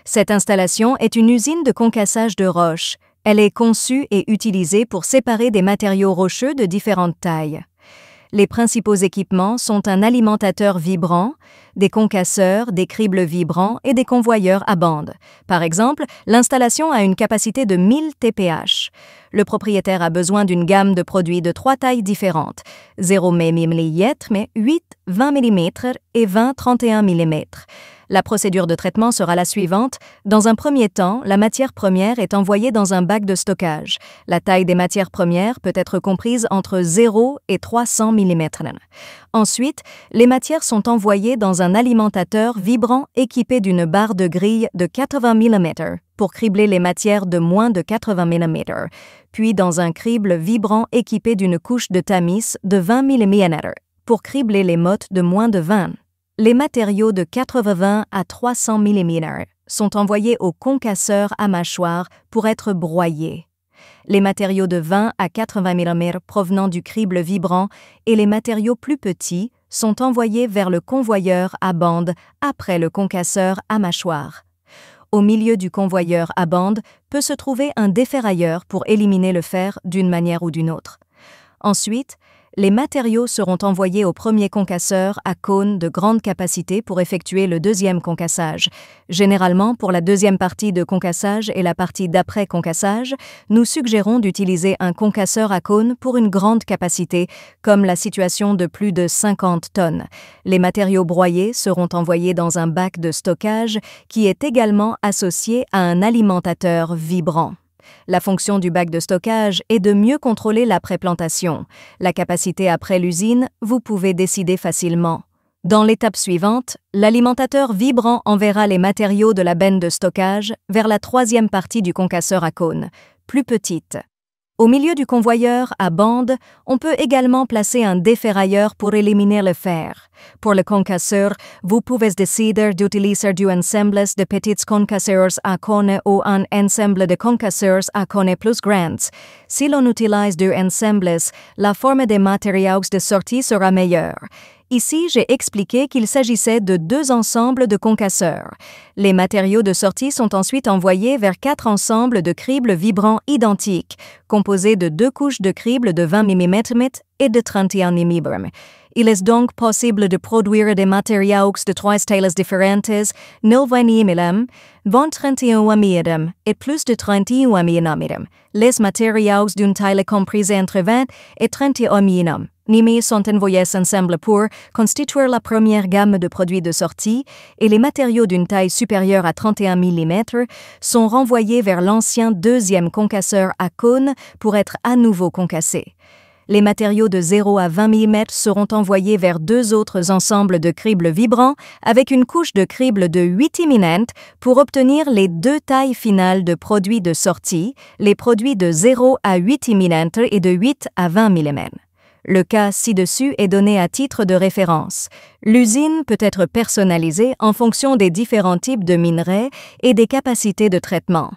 Cette installation est une usine de concassage de roches. Elle est conçue et utilisée pour séparer des matériaux rocheux de différentes tailles. Les principaux équipements sont un alimentateur vibrant, des concasseurs, des cribles vibrants et des convoyeurs à bande. Par exemple, l'installation a une capacité de 1000 TPH. Le propriétaire a besoin d'une gamme de produits de 3 tailles différentes, 0 mm, 8, 20 mm et 20, 31 mm. La procédure de traitement sera la suivante. Dans un premier temps, la matière première est envoyée dans un bac de stockage. La taille des matières premières peut être comprise entre 0 et 300 mm. Ensuite, les matières sont envoyées dans un alimentateur vibrant équipé d'une barre de grille de 80 mm pour cribler les matières de moins de 80 mm, puis dans un crible vibrant équipé d'une couche de tamis de 20 mm pour cribler les mottes de moins de 20. Les matériaux de 80 à 300 mm sont envoyés au concasseur à mâchoire pour être broyés. Les matériaux de 20 à 80 mm provenant du crible vibrant et les matériaux plus petits sont envoyés vers le convoyeur à bande après le concasseur à mâchoire. Au milieu du convoyeur à bande peut se trouver un déferrailleur pour éliminer le fer d'une manière ou d'une autre. Ensuite, les matériaux seront envoyés au premier concasseur à cône de grande capacité pour effectuer le deuxième concassage. Généralement, pour la deuxième partie de concassage et la partie d'après concassage, nous suggérons d'utiliser un concasseur à cône pour une grande capacité, comme la situation de plus de 50 tonnes. Les matériaux broyés seront envoyés dans un bac de stockage qui est également associé à un alimentateur vibrant. La fonction du bac de stockage est de mieux contrôler la préplantation. La capacité après l'usine, vous pouvez décider facilement. Dans l'étape suivante, l'alimentateur vibrant enverra les matériaux de la benne de stockage vers la troisième partie du concasseur à cône, plus petite. Au milieu du convoyeur à bande, on peut également placer un déferrailleur pour éliminer le fer. Pour le concasseur, vous pouvez décider d'utiliser du ensemble de petits concasseurs à cône ou un ensemble de concasseurs à cône plus grands. Si l'on utilise du ensemble, la forme des matériaux de sortie sera meilleure. Ici, j'ai expliqué qu'il s'agissait de 2 ensembles de concasseurs. Les matériaux de sortie sont ensuite envoyés vers 4 ensembles de cribles vibrants identiques, composés de 2 couches de cribles de 20 mm et de 31 mm. Il est donc possible de produire des matériaux de 3 tailles différentes, 9 mm, 20, 31 mm et plus de 31 mm. Les matériaux d'une taille comprise entre 20 et 31 mm sont envoyés ensemble pour constituer la première gamme de produits de sortie et les matériaux d'une taille supérieure à 31 mm sont renvoyés vers l'ancien deuxième concasseur à cône pour être à nouveau concassés. Les matériaux de 0 à 20 mm seront envoyés vers 2 autres ensembles de cribles vibrants avec une couche de cribles de 8 mm pour obtenir les 2 tailles finales de produits de sortie, les produits de 0 à 8 mm et de 8 à 20 mm. Le cas ci-dessus est donné à titre de référence. L'usine peut être personnalisée en fonction des différents types de minerais et des capacités de traitement.